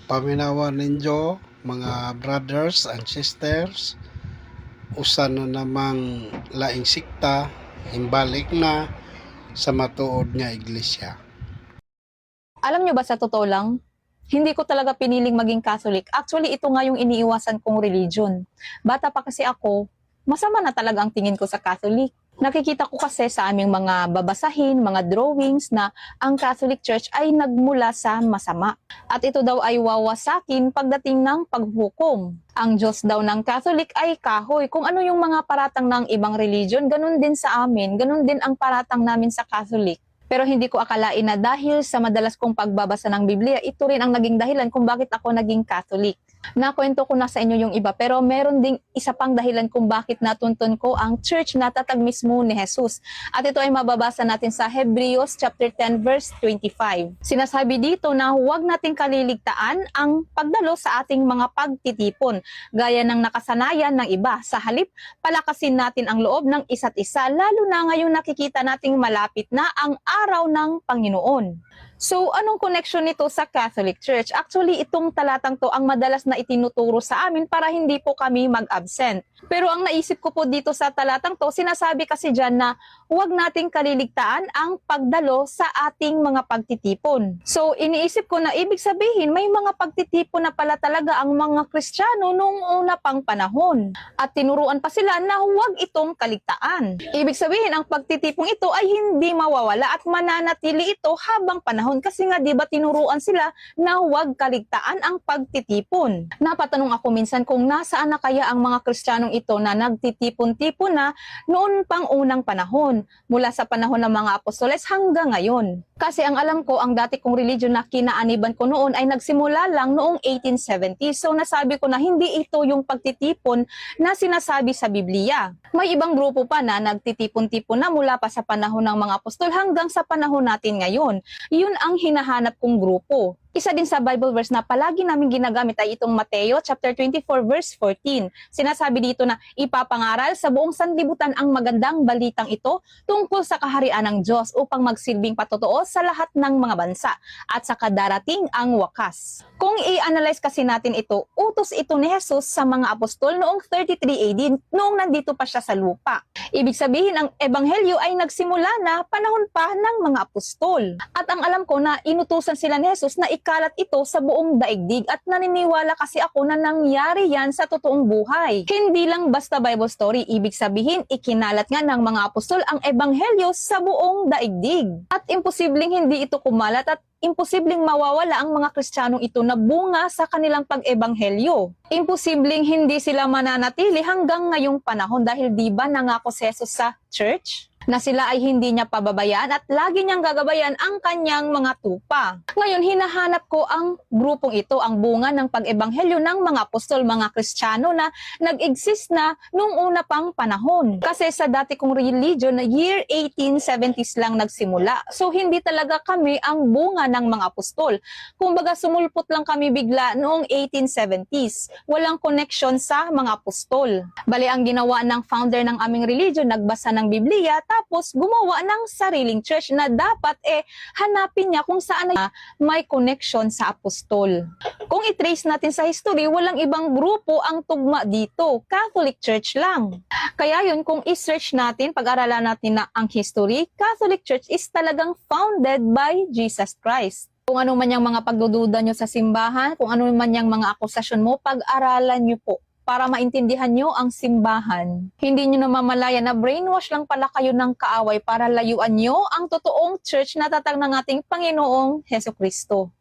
Paminawa ninyo mga brothers and sisters, usa na namang laing sikta himbalik na sa matuod nga iglesia. Alam nyo ba, sa totoo lang, hindi ko talaga piniling maging Catholic. Actually, ito nga yung iniiwasan kong religion. Bata pa kasi ako, masama na talaga ang tingin ko sa Catholic. Nakikita ko kasi sa aming mga babasahin, mga drawings na ang Catholic Church ay nagmula sa masama. At ito daw ay wawasakin pagdating ng paghukom. Ang Diyos daw ng Catholic ay kahoy. Kung ano yung mga paratang ng ibang religion, ganun din sa amin. Ganun din ang paratang namin sa Catholic. Pero hindi ko akalain na dahil sa madalas kong pagbabasa ng Biblia, ito rin ang naging dahilan kung bakit ako naging Catholic. Nakwento ko na sa inyo yung iba, pero meron ding isa pang dahilan kung bakit natuntun ko ang church na tatag mismo ni Jesus. At ito ay mababasa natin sa Hebrews chapter 10 verse 25. Sinasabi dito na huwag nating kaliligtaan ang pagdalo sa ating mga pagtitipon, gaya ng nakasanayan ng iba. Sa halip, palakasin natin ang loob ng isa't isa, lalo na ngayong nakikita nating malapit na ang araw ng Panginoon. So, anong connection nito sa Catholic Church? Actually, itong talatang to ang madalas na itinuturo sa amin para hindi po kami mag-absent. Pero ang naisip ko po dito sa talatang to, sinasabi kasi dyan na huwag nating kaliligtaan ang pagdalo sa ating mga pagtitipon. So, iniisip ko na ibig sabihin may mga pagtitipon na pala talaga ang mga Kristiyano noong una pang panahon. At tinuruan pa sila na huwag itong kaligtaan. Ibig sabihin, ang pagtitipong ito ay hindi mawawala at mananatili ito habang panahon. Kasi nga, di ba tinuruan sila na huwag kaligtaan ang pagtitipon. Napatanong ako minsan kung nasaan na kaya ang mga Kristiyanong ito na nagtitipon-tipon na noon pang unang panahon, mula sa panahon ng mga apostoles hanggang ngayon. Kasi ang alam ko, ang dati kong religion na kinaaniban ko noon ay nagsimula lang noong 1870. So nasabi ko na hindi ito yung pagtitipon na sinasabi sa Biblia. May ibang grupo pa na nagtitipon-tipon na mula pa sa panahon ng mga apostol hanggang sa panahon natin ngayon. Yun ang hinahanap kong grupo. Isa din sa Bible verse na palagi namin ginagamit ay itong Mateo chapter 24 verse 14. Sinasabi dito na ipapangaral sa buong sanlibutan ang magandang balitang ito tungkol sa kaharian ng Diyos upang magsilbing patotoo sa lahat ng mga bansa at sa kadarating ang wakas. Kung i-analyze kasi natin ito, utos ito ni Jesus sa mga apostol noong 33 AD, noong nandito pa siya sa lupa. Ibig sabihin, ang ebanghelyo ay nagsimula na panahon pa ng mga apostol. At ang alam ko na inutusan sila ni Jesus na ikalat ito sa buong daigdig at naniniwala kasi ako na nangyari yan sa totoong buhay. Hindi lang basta Bible story, ibig sabihin ikinalat nga ng mga apostol ang ebanghelyo sa buong daigdig. At imposibleng hindi ito kumalat at imposibleng mawawala ang mga Kristiyanong ito na bunga sa kanilang pag-ebanghelyo. Imposibleng hindi sila mananatili hanggang ngayong panahon dahil di ba nangako si Jesus sa church na sila ay hindi niya pababayaan at lagi niyang gagabayan ang kanyang mga tupa. Ngayon, hinahanap ko ang grupong ito, ang bunga ng pag-ebanghelyo ng mga apostol, mga Kristiyano na nag-exist na noong una pang panahon. Kasi sa dati kong religion, year 1870s lang nagsimula. So, hindi talaga kami ang bunga ng mga apostol. Kumbaga, sumulpot lang kami bigla noong 1870s. Walang connection sa mga apostol. Bali, ang ginawa ng founder ng aming religion, nagbasa ng Biblia, tapos gumawa ng sariling church na dapat hanapin niya kung saan na may connection sa apostol. Kung i-trace natin sa history, walang ibang grupo ang tugma dito. Catholic Church lang. Kaya yun, kung i-search natin, pag-aralan natin na ang history, Catholic Church is talagang founded by Jesus Christ. Kung ano man yung mga pagdududa nyo sa simbahan, kung ano man yung mga akusasyon mo, pag-aralan nyo po para maintindihan nyo ang simbahan. Hindi nyo namamalaya na brainwash lang pala kayo ng kaaway para layuan nyo ang totoong church na tatag ng ating Panginoong Hesukristo.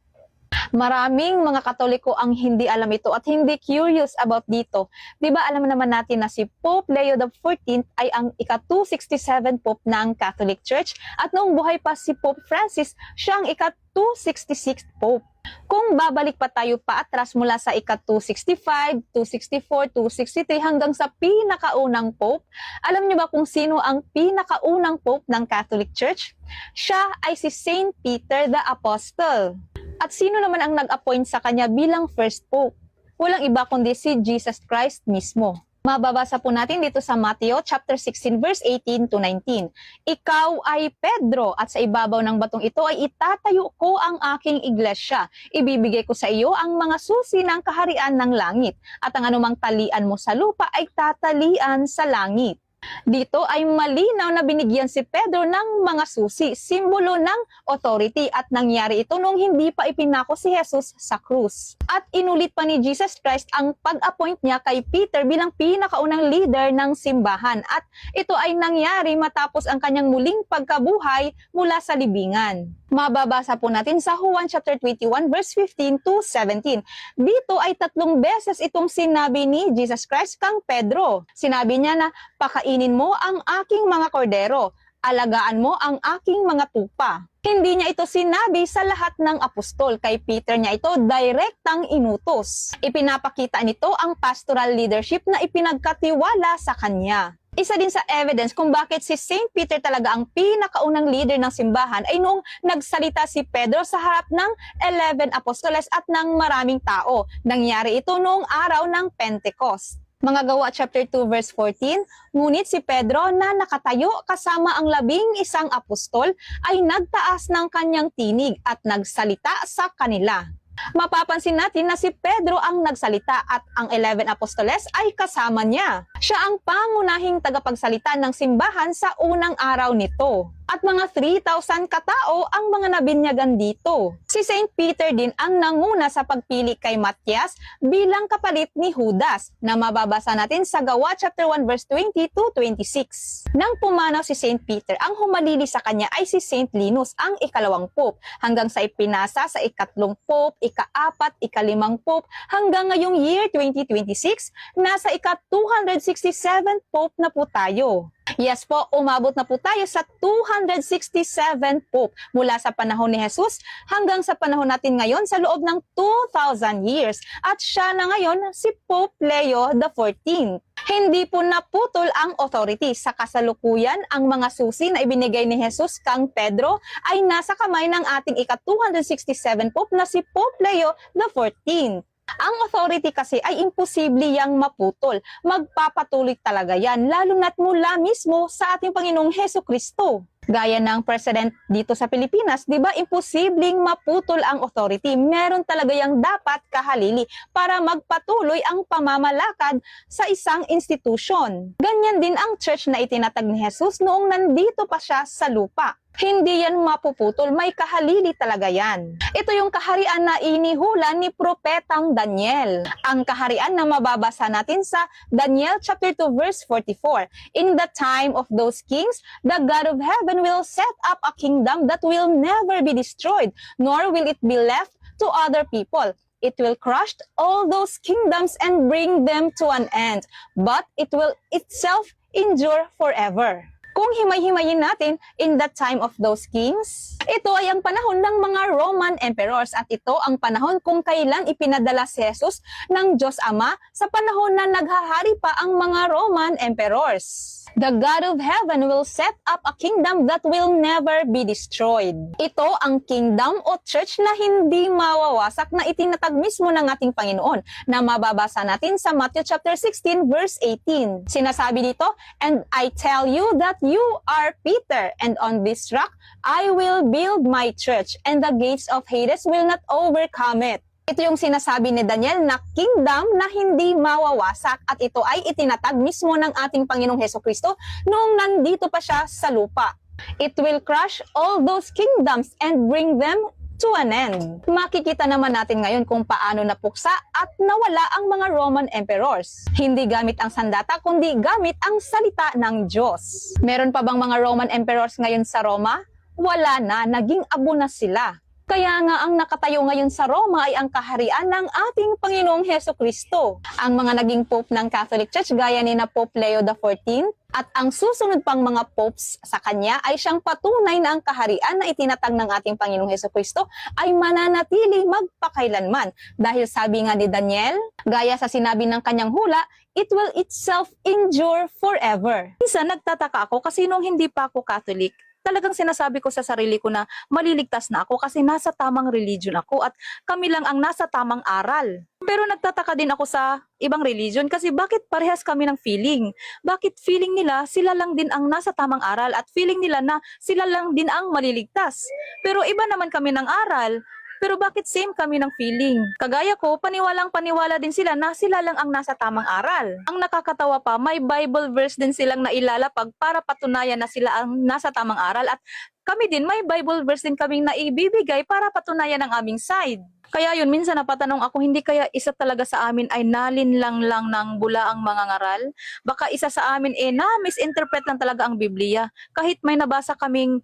Maraming mga Katoliko ang hindi alam ito at hindi curious about dito. Di ba alam naman natin na si Pope Leo XIV ay ang ika-267 Pope ng Catholic Church at noong buhay pa si Pope Francis, siya ang ika-266 Pope. Kung babalik pa tayo pa atras mula sa ika-265, 264, 263 hanggang sa pinakaunang Pope, alam niyo ba kung sino ang pinakaunang Pope ng Catholic Church? Siya ay si Saint Peter the Apostle. At sino naman ang nag-appoint sa kanya bilang first Pope? Walang iba kundi si Jesus Christ mismo. Mababasa po natin dito sa Mateo chapter 16 verse 18 to 19. Ikaw ay Pedro at sa ibabaw ng batong ito ay itatayo ko ang aking iglesia. Ibibigay ko sa iyo ang mga susi ng kaharian ng langit at ang anumang talian mo sa lupa ay tatalian sa langit. Dito ay malinaw na binigyan si Pedro ng mga susi, simbolo ng authority at nangyari ito nung hindi pa ipinako si Jesus sa krus. At inulit pa ni Jesus Christ ang pag-appoint niya kay Peter bilang pinakaunang leader ng simbahan at ito ay nangyari matapos ang kanyang muling pagkabuhay mula sa libingan. Mababasa po natin sa Juan chapter 21 verse 15 to 17. Dito ay 3 beses itong sinabi ni Jesus Christ kang Pedro. Sinabi niya na pakainin mo ang aking mga kordero, alagaan mo ang aking mga tupa. Hindi niya ito sinabi sa lahat ng apostol. Kay Peter niya ito direktang inutos. Ipinapakita nito ang pastoral leadership na ipinagkatiwala sa kanya. Isa din sa evidence kung bakit si Saint Peter talaga ang pinakaunang leader ng simbahan ay noong nagsalita si Pedro sa harap ng 11 apostoles at ng maraming tao. Nangyari ito noong araw ng Pentecost. Mga Gawa chapter 2 verse 14, ngunit si Pedro na nakatayo kasama ang 11 apostol ay nagtaas ng kanyang tinig at nagsalita sa kanila. Mapapansin natin na si Pedro ang nagsalita at ang 11 apostoles ay kasama niya. Siya ang pangunahing tagapagsalita ng simbahan sa unang araw nito. At mga 3,000 katao ang mga nabinyagan dito. Si Saint Peter din ang nanguna sa pagpili kay Matthias bilang kapalit ni Judas na mababasa natin sa Gawa chapter 1 verse 20 to 26. Nang pumanaw si Saint Peter, ang humalili sa kanya ay si Saint Linus, ang ikalawang pope, hanggang sa ipinasa sa ikatlong pope, ika-4, ika-5 pope, hanggang ngayong year 2026, nasa ika-267 pope na po tayo. Yes po, umabot na po tayo sa 267 Pope mula sa panahon ni Jesus hanggang sa panahon natin ngayon sa loob ng 2,000 years. At siya na ngayon si Pope Leo XIV. Hindi po naputol ang authority. Sa kasalukuyan, ang mga susi na ibinigay ni Jesus kang Pedro ay nasa kamay ng ating ika-267 Pope na si Pope Leo XIV. Ang authority kasi ay imposible yang maputol. Magpapatuloy talaga yan, lalo na't mula mismo sa ating Panginoong Hesukristo. Gaya ng president dito sa Pilipinas, di ba imposibleng maputol ang authority. Meron talaga yang dapat kahalili para magpatuloy ang pamamalakad sa isang institusyon. Ganyan din ang church na itinatag ni Jesus noong nandito pa siya sa lupa. Hindi yan mapuputol, may kahalili talaga yan. Ito yung kaharian na inihula ni Propetang Daniel. Ang kaharian na mababasa natin sa Daniel chapter 2 verse 44. In the time of those kings, the God of heaven will set up a kingdom that will never be destroyed, nor will it be left to other people. It will crush all those kingdoms and bring them to an end, but it will itself endure forever. Kung himay-himayin natin, in the time of those kings, ito ay ang panahon ng mga Roman emperors at ito ang panahon kung kailan ipinadala si Jesus ng Diyos Ama sa panahon na naghahari pa ang mga Roman emperors. The God of heaven will set up a kingdom that will never be destroyed. Ito ang kingdom o church na hindi mawawasak na itinatag mismo ng ating Panginoon na mababasa natin sa Matthew chapter 16 verse 18. Sinasabi dito, and I tell you that you are Peter, and on this rock I will build my church, and the gates of Hades will not overcome it. Ito yung sinasabi ni Daniel na kingdom na hindi mawawasak at ito ay itinatag mismo ng ating Panginoong Hesukristo noong nandito pa siya sa lupa. It will crush all those kingdoms and bring them to an end. Makikita naman natin ngayon kung paano napuksa at nawala ang mga Roman emperors. Hindi gamit ang sandata, kundi gamit ang salita ng Diyos. Meron pa bang mga Roman emperors ngayon sa Roma? Wala na, naging abo na sila. Kaya nga ang nakatayo ngayon sa Roma ay ang kaharian ng ating Panginoong Hesukristo. Ang mga naging pope ng Catholic Church gaya ni na Pope Leo XIV at ang susunod pang mga popes sa kanya ay siyang patunay na ang kaharian na itinatag ng ating Panginoong Hesukristo ay mananatili magpakailanman. Dahil sabi nga ni Daniel, gaya sa sinabi ng kanyang hula, it will itself endure forever. Minsan nagtataka ako kasi nung hindi pa ako Catholic, talagang sinasabi ko sa sarili ko na maliligtas na ako kasi nasa tamang religion ako at kami lang ang nasa tamang aral. Pero nagtataka din ako sa ibang religion kasi bakit parehas kami ng feeling? Bakit feeling nila sila lang din ang nasa tamang aral at feeling nila na sila lang din ang maliligtas? Pero iba naman kami ng aral. Pero bakit same kami ng feeling? Kagaya ko, paniwalang paniwala din sila na sila lang ang nasa tamang aral. Ang nakakatawa pa, may Bible verse din silang nailalapag para patunayan na sila ang nasa tamang aral at kami din may Bible verse din kaming naibibigay para patunayan ang aming side. Kaya yun, minsan napatanong ako, hindi kaya isa talaga sa amin ay nalinlang lang ng bulaang mga ngaral? Baka isa sa amin na-misinterpret lang talaga ang Biblia. Kahit may nabasa kaming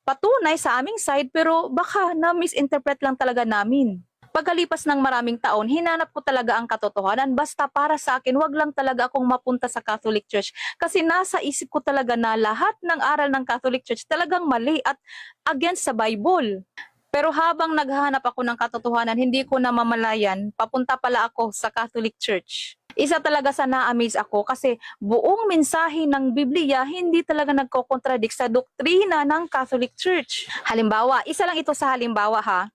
patunay sa aming side, pero baka na-misinterpret lang talaga namin. Pagkalipas ng maraming taon, hinanap ko talaga ang katotohanan. Basta para sa akin, wag lang talaga akong mapunta sa Catholic Church. Kasi nasa isip ko talaga na lahat ng aral ng Catholic Church talagang mali at against sa Bible. Pero habang naghahanap ako ng katotohanan, hindi ko namamalayan, papunta pala ako sa Catholic Church. Isa talaga sa na-amaze ako kasi buong mensahe ng Biblia hindi talaga nagko-contradict sa doktrina ng Catholic Church. Halimbawa, isa lang ito sa halimbawa ha.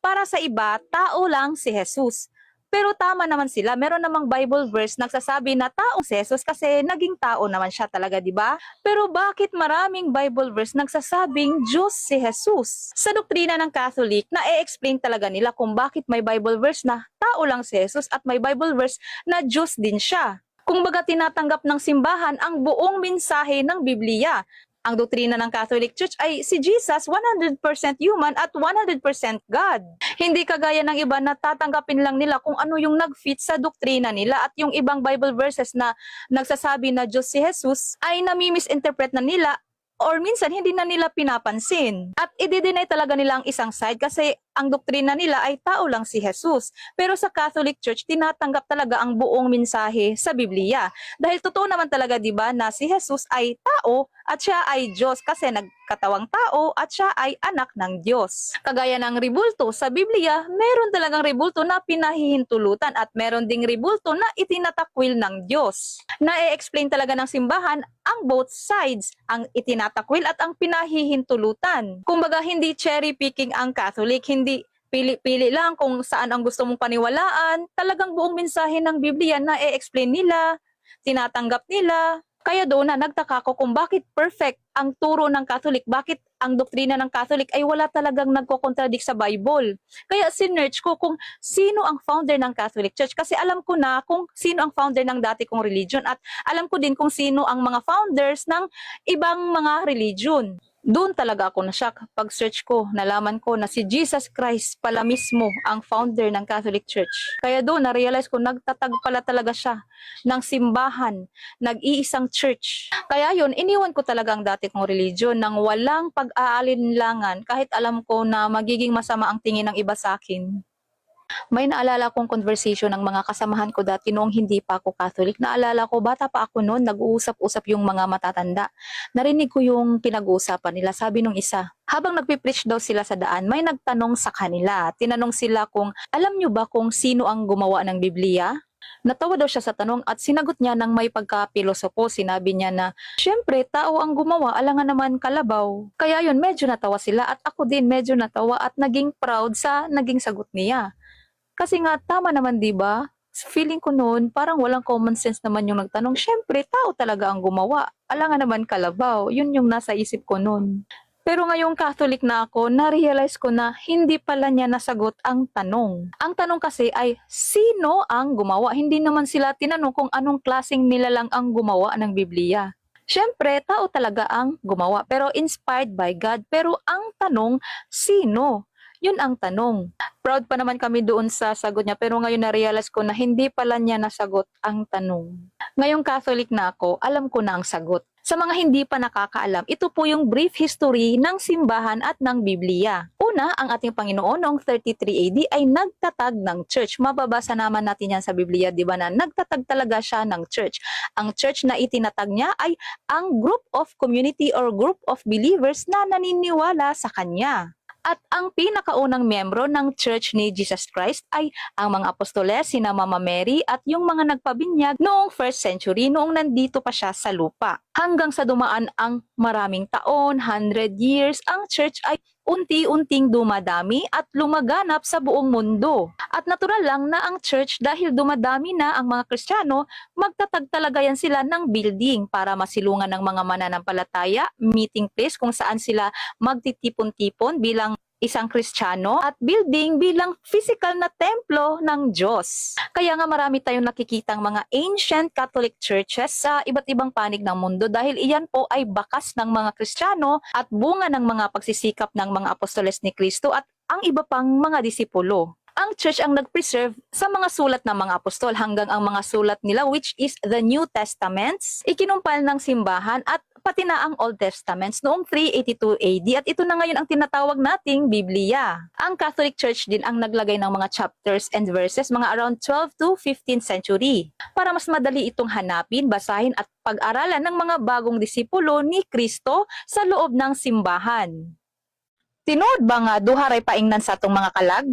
Para sa iba, tao lang si Jesus. Pero tama naman sila, meron namang Bible verse nagsasabi na taong si Jesus kasi naging tao naman siya talaga, di ba? Pero bakit maraming Bible verse nagsasabing Diyos si Jesus? Sa doktrina ng Catholic, na-explain talaga nila kung bakit may Bible verse na tao lang si Jesus at may Bible verse na Diyos din siya. Kung baga tinatanggap ng simbahan ang buong mensahe ng Biblia. Ang doktrina ng Catholic Church ay si Jesus 100% human at 100% God. Hindi kagaya ng iba na tatanggapin lang nila kung ano yung nag-fit sa doktrina nila at yung ibang Bible verses na nagsasabi na Diyos si Jesus ay nami-misinterpret na nila or minsan hindi na nila pinapansin. At i-deny talaga nila ang isang side kasi ang doktrina nila ay tao lang si Jesus. Pero sa Catholic Church, tinatanggap talaga ang buong mensahe sa Biblia. Dahil totoo naman talaga, di ba, na si Jesus ay tao at siya ay Diyos kasi nagkatawang tao at siya ay anak ng Diyos. Kagaya ng ribulto sa Biblia, meron talagang ribulto na pinahihintulutan at meron ding ribulto na itinatakwil ng Diyos. Na-explain talaga ng simbahan ang both sides, ang itinatakwil at ang pinahihintulutan. Kumbaga hindi cherry picking ang Catholic, hindi pili-pili lang kung saan ang gusto mong paniwalaan. Talagang buong mensahe ng Biblia na i-explain nila, tinatanggap nila. Kaya doon na nagtaka ko kung bakit perfect ang turo ng Catholic, bakit ang doktrina ng Catholic ay wala talagang nagko-contradict sa Bible. Kaya sinearch ko kung sino ang founder ng Catholic Church kasi alam ko na kung sino ang founder ng dati kong religion at alam ko din kung sino ang mga founders ng ibang mga religion. Doon talaga ako na-shock. Pag-search ko, nalaman ko na si Jesus Christ pala mismo ang founder ng Catholic Church. Kaya doon, na-realize ko, nagtatag pala talaga siya ng simbahan, nag-iisang church. Kaya yun, iniwan ko talaga ang dati kong religion nang walang pag-aalinlangan kahit alam ko na magiging masama ang tingin ng iba sa akin. May naalala kong conversation ng mga kasamahan ko dati noong hindi pa ako Catholic. Naalala ko, bata pa ako noon, nag-uusap-usap yung mga matatanda. Narinig ko yung pinag-uusapan nila. Sabi nung isa, habang nagpipreach daw sila sa daan, may nagtanong sa kanila. Tinanong sila kung, alam nyo ba kung sino ang gumawa ng Biblia? Natawa daw siya sa tanong at sinagot niya ng may pagka-pilosopo. Sinabi niya na, syempre, tao ang gumawa, alangan naman kalabaw. Kaya yun, medyo natawa sila at ako din medyo natawa at naging proud sa naging sagot niya. Kasi nga, tama naman, di ba? Feeling ko noon, parang walang common sense naman yung nagtanong. Syempre, tao talaga ang gumawa. Alangan naman kalabaw. Yun yung nasa isip ko noon. Pero ngayong Catholic na ako, na-realize ko na hindi pala niya nasagot ang tanong. Ang tanong kasi ay, sino ang gumawa? Hindi naman sila tinanong kung anong klaseng nilalang ang gumawa ng Biblia. Syempre, tao talaga ang gumawa, pero inspired by God. Pero ang tanong, sino? Yun ang tanong. Proud pa naman kami doon sa sagot niya, pero ngayon na-realize ko na hindi pala niya nasagot ang tanong. Ngayong Catholic na ako, alam ko na ang sagot. Sa mga hindi pa nakakaalam, ito po yung brief history ng simbahan at ng Biblia. Una, ang ating Panginoon noong 33 AD ay nagtatag ng church. Mababasa naman natin yan sa Biblia, di ba, na nagtatag talaga siya ng church. Ang church na itinatag niya ay ang group of community or group of believers na naniniwala sa Kanya. At ang pinakaunang miyembro ng Church ni Jesus Christ ay ang mga apostoles, sina Mama Mary at yung mga nagpabinyag noong 1st century, noong nandito pa siya sa lupa. Hanggang sa dumaan ang maraming taon, 100 years, ang church ay unti-unting dumadami at lumaganap sa buong mundo. At natural lang na ang church dahil dumadami na ang mga Kristiyano, magtatag talaga yan sila ng building para masilungan ng mga mananampalataya, meeting place kung saan sila magtitipon-tipon bilang isang Kristiyano at building bilang physical na templo ng Diyos. Kaya nga marami tayong nakikitang mga ancient Catholic churches sa iba't ibang panig ng mundo dahil iyan po ay bakas ng mga Kristiyano at bunga ng mga pagsisikap ng mga apostoles ni Kristo at ang iba pang mga disipulo. Ang church ang nag-preserve sa mga sulat ng mga apostol hanggang ang mga sulat nila which is the New Testaments, ikinumpal ng simbahan at pati na ang Old Testaments noong 382 AD at ito na ngayon ang tinatawag nating Biblia. Ang Catholic Church din ang naglagay ng mga chapters and verses mga around 12 to 15th century para mas madali itong hanapin, basahin at pag-aralan ng mga bagong disipulo ni Kristo sa loob ng simbahan. Tinuod ba nga duharay paingnan sa atong mga kalag?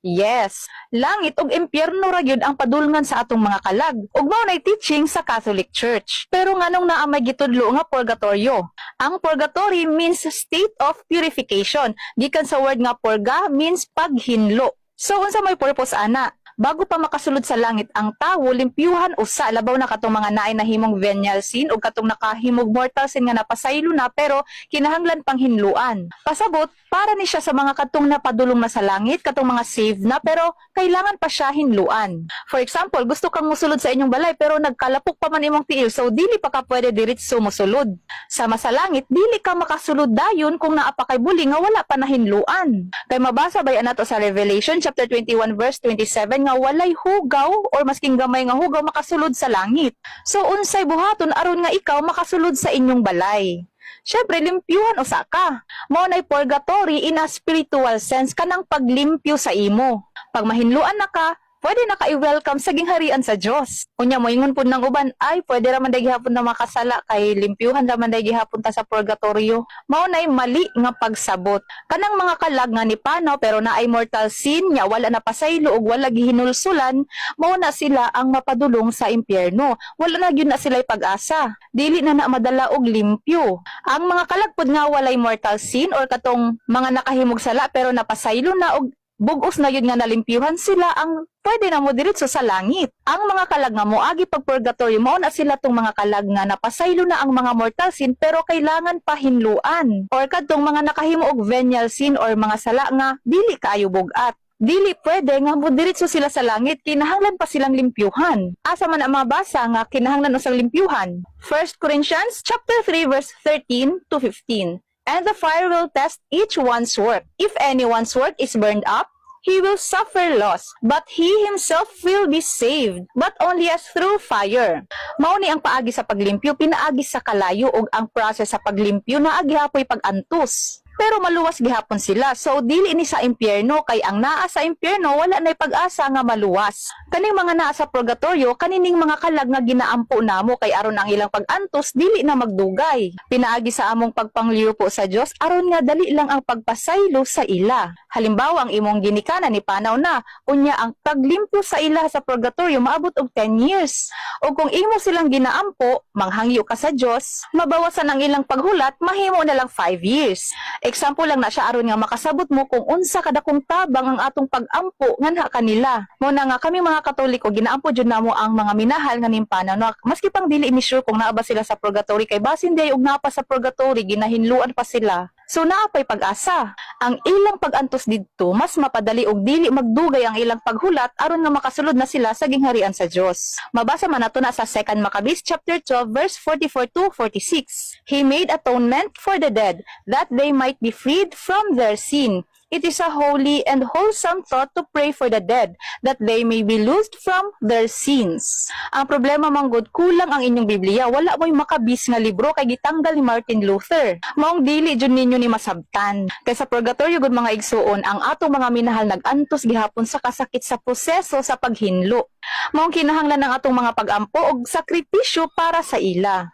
Yes, langit ug impyerno ra gyud ang padulngan sa atong mga kalag. Ug mao nay teaching sa Catholic Church. Pero nganong naa may gitudlo nga purgatorio? Ang purgatory means state of purification. Gikan sa word nga purga means paghinlo. So unsa may purpose ana? Bago pa makasulod sa langit ang tawo, limpyuhan usa labaw na katong mga naay nahimong venial sin o katong nakahimog mortal sin nga napasaylo na pero kinahanglan pang hinluan. Pasabot para ni siya sa mga katong napadulong na sa langit, katong mga saved na pero kailangan pa siya hinluan. For example, gusto kang musulod sa inyong balay pero nagkalapok pa man imong tiil so dili pa ka pwede diretso musulod. Sama sa langit, dili ka makasulod dayon kung naa pa kay buli nga wala pa nahinluan. Kay mabasa bay nato sa Revelation chapter 21 verse 27 nga walay hugaw or masking gamay nga hugaw makasulod sa langit. So unsay buhaton aron nga ikaw makasulod sa inyong balay? Syempre limpyuhan usa ka. Mao nay purgatory in a spiritual sense kanang paglimpyo sa imo. Pag mahinluan na ka, pwede na ka i-welcome sa gingharian sa Dios. Unya moingon pud ng uban, ay pwede ra man day gihapon na makasala kay limpyuhan ra man day gihapon ta sa purgatorio. Mao nay mali nga pagsabot. Kanang mga kalag nga ni panaw pero naay mortal sin nya wala na pasaylo ug wala gihinulsulan, mao na sila ang mapadulong sa impyerno. Wala na gyud na sila'y pag-asa. Dili na madala og limpyo. Ang mga kalag pud nga walay mortal sin or katong mga nakahimog sala pero napasaylo na og bugos na yun nga nalimpyuhan sila ang pwede na mo diretso sa langit. Ang mga kalag nga moagi pag purgatory mao na sila tong mga kalag nga napasaylo na ang mga mortal sin pero kailangan pa hinluan. Or kadtong mga nakahimo og venial sin or mga sala nga dili kaayo bugat. Dili pwede nga mo diretso sila sa langit, kinahanglan pa silang limpyuhan. Asa man ang mabasa nga kinahanglan usang limpyuhan? 1 Corinthians chapter 3 verse 13 to 15. And the fire will test each one's work. If anyone's work is burned up, he will suffer loss, but he himself will be saved, but only as through fire. Mao ni ang paagi sa paglimpyo, pinaagi sa kalayo ug ang process sa paglimpyo na agihapoy pag-antus. Pero maluwas gihapon sila, so dili ni sa impyerno kay ang naa sa impyerno wala nay pag-asa nga maluwas. Kaning mga naa sa purgatorio kanining mga kalag nga ginaampo namo kay aron ang ilang pag-antos dili na magdugay. Pinaagi sa among pagpangliyo po sa Dios aron nga dali lang ang pagpasaylo sa ila. Halimbawa ang imong ginikanan ni panaw na, unya ang paglimpyo sa ila sa purgatorio maabot og 10 years. O kung imo silang ginaampo, manghangyo ka sa Dios, mabawasan ang ilang paghulat, mahimo na lang 5 years. Example lang na siya aron nga makasabot mo kung unsa kada kung tabang ang atong pag-ampo nganha kanila. Muna nga kami mga Katoliko ginaampo jud namo ang mga minahal nga nimpanaw no, maski pang dili ni sure kung naa ba sila sa purgatory kay basin day og naa pa sa purgatory ginahinluan pa sila. So naapay pag-asa. Ang ilang pag-antos didto mas mapadali og dili magdugay ang ilang paghulat aron nga makasulod na sila sa gingharian sa Dios. Mabasa man nato na sa 2 Maccabees chapter 12 verse 44 to 46. He made atonement for the dead that they might be freed from their sin. It is a holy and wholesome thought to pray for the dead, that they may be loosed from their sins. Ang problema manggod, kulang ang inyong Biblia. Wala mo'y Maccabees nga libro kay gitanggal ni Martin Luther. Maong dili jud ninyo ni masabtan. Kay sa purgatorio gud mga igsuon, ang atong mga minahal nag-antos gihapon sa kasakit sa proseso sa paghinlo. Maong kinahanglan ng atong mga pag-ampo og sakripisyo para sa ila.